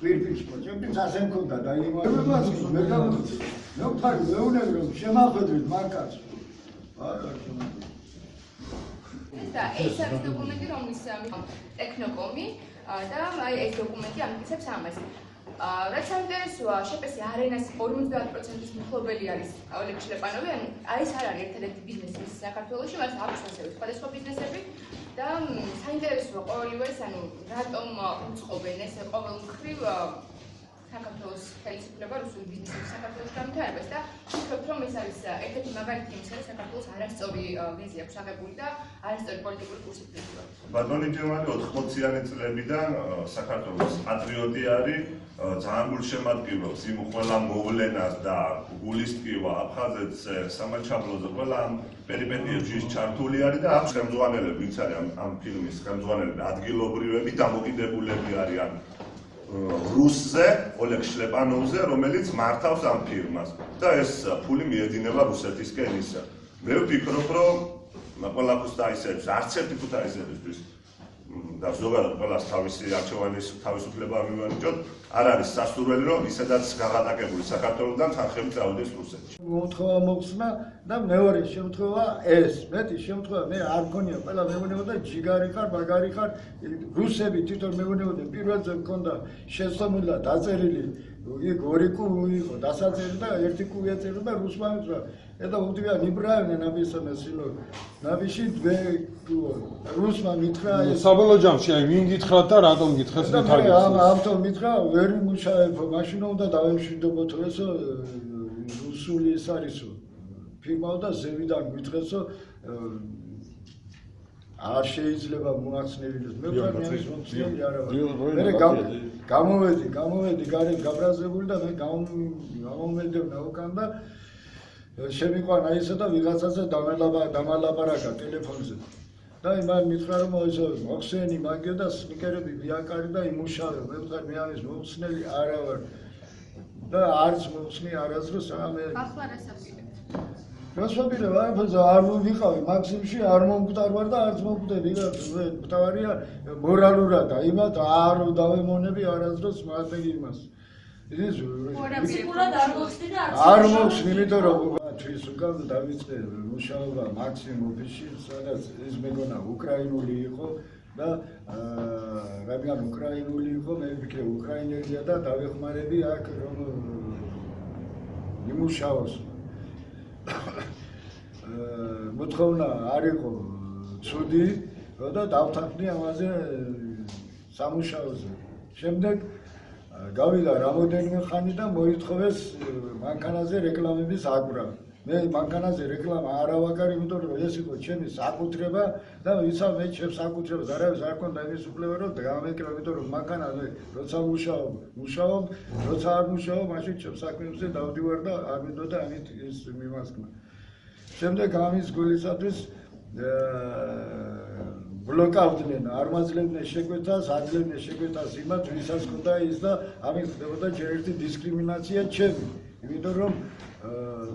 პირფიშკო, ჩემთვის ასე მქონდა და იმას მე გამოვიდი. მე ვთქვი, მეუბნები რომ შემახვედრით მარკას. და ეს არის დოკუმენტი, რომლის ტექნოკომი და აი ეს დოკუმენტი ამტკიცებს ამას. რაც საინტერესოა, შეპესი არენას 50%-ის მფლობელი არის ოლეგ შლეპანოვი, ანუ ეს არ არის ერთადერთი ბიზნესი საქართველოში, მას აქვს ასევე სხვადასხვა ბიზნესები და საინტერესოა ყოველივეს, ანუ რატომ უწყობენ ეს ყოველ მხრივ საქართველოს ხელისუფლება რუსული ბიზნესის საქართველოს განვითარებას და ვფიქრობ, რომ ეს არის ერთ-ერთი მაგალითი იმისა, რომ საქართველოს არასწორი ვიზია აქვს აღებული და არასწორი პოლიტიკური კურსით მიდიოდა. ბატონი ჯემალი 80-იანი წლებიდან საქართველოს პატრიოტი არის, ძალიან გულშემატკივრობს იმ ყველა მოვლენას და გულისტკივა აფხაზეთზე, სამაჩაბლოზე, ყველა ამ პერიპეტიებში ჩართული არის და აქვს ხელმძღვანელები, ვინც არის ამ ფილმის ხელმძღვანელები, ადგილობრივები დამოკიდებულები არიან რუსზე, ოლეგ შლეპანოვზე, რომელიც მართავს ამ ფირმას და ეს ფული მიედინება რუსეთისკენ ისე. მე ვფიქრობ, რომ ყველა ქუთაისების, არც ერთი ქუთაისებისთვის და ზოგადად ყველას თავისი არჩევანის თავისუფლება მივანიჭოთ, არ არის სასურველი, რომ ისედაც გაღატაკებული საქართველოსთან თანხები წავიდეს რუსეთში. მოთხოვა მოხსნა და მეორე შემთხვევა ეს. მეტი შემთხვევა მე არ მქონია, ყველა მეუბნებოდა ჯიგარი ხარ, მაგარი ხარ, რუსები თვითონ მეუბნებოდნენ, პირველზე მქონდა შესწავლილი და დაწერილი, იქ ორი კუი იყო დასაწერილი და ერთი კუი ეწეროდა რუსმანს და это у тебя неправильно написано сило. Напиши две русма митра. საბოლოო ჯამში აი ვინ გითხრათ და რატომ გითხრათ ეს თარგმანი? ამიტომ მითხრა, ვერ მუშაობ, მაშინ უნდა დავემშვიდობოთ ესო რუსული ეს არისო. ფირმა და ზევიდან გითხრესო არ შეიძლება მოახსნევინოს. მე ვთქვი ის მომწიელი არა ვარ. მე გამოვედი გარეთ გაბრაზებული და მე გამომედევნა უკან და შემიყვანა ისე და ვიღაცაზე დამალაპარაკა ტელეფონზე. და იმან მითხრა რომ ისე მოხსენი მაგე და სნიკერები ვიაკარი და იმუშავე. მე ვთქვი მე ამის მომხსნელი არა ვარ. და არც მომხსნი არასდროს მე ახლა რასაპირებ? რასაპირებ არ ვიყავი მაქსიმში არ მომკვდარ ვარ და არც მომკვდები და მთავარია მორალურად და იმათ არ დავემონები არასდროს მათე იმას. არ მოხსნი, იმიტომ რომ თვის უკან დავიწყე მუშაობა მაქსიმ ოფისში, სადაც ეს მეგონა უკრაინული იყო და რადგან უკრაინული იყო, მე ვფიქრე უკრაინელია და დავეხმარები აქ რომ იმუშაოს. მოთხოვნა არ იყო ცუდი და დავთანხმდი ამაზე სამუშაოზე. შემდეგ გავიდა რამოდენიმე ხანი და მოითხოვეს მანქანაზე რეკლამების აკვირა. მე მანქანაზე რეკლამა არ ავაგარი, იმიტომ რომ ეს იყო ჩემი საკუთრება და ისა მე ჩემს საკუთრებას არავის არ ქონდა იმის უფლება რომ გამეკრა, იმიტომ რომ მანქანაზე როცა მუშაობ, როცა არ მუშაობ, მაშინ ჩემს საქმეებზე დავდივარ და არ მინდოდა ამით ის მიმასკნა. შემდეგ ამის გულისათვის ბლოკავდნენ, არ მაძლევდნენ შეკვეთას, აძლევდნენ შეკვეთას იმათ, ვისაც ჰქონდა ის და ამით ხდებოდა ჯერ ერთი დისკრიმინაცია ჩემი. იმიტომ რომ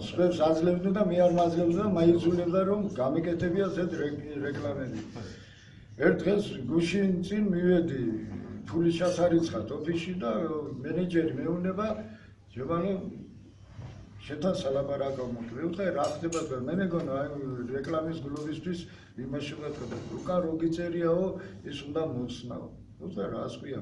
სხვებს აძლევდნენ და მე არ მაძლევდნენ და მაიძულებდა რომ გამეკეთებია ზედ რეკლამები. ერთ დღეს გუშინ წინ მივედი ფული ჩასარიცხად ოფისში და მენეჯერი მეუბნება ჯებალო შეთან სალაპარაკო მოხდა. ვთქვი რა ხდება და მე მეგონა აი რეკლამის გლობისთვის იმაში ვეთქვა. უკან რო გიწერიაო ის უნდა მოხსნაო. ვთქვი რა ასყვია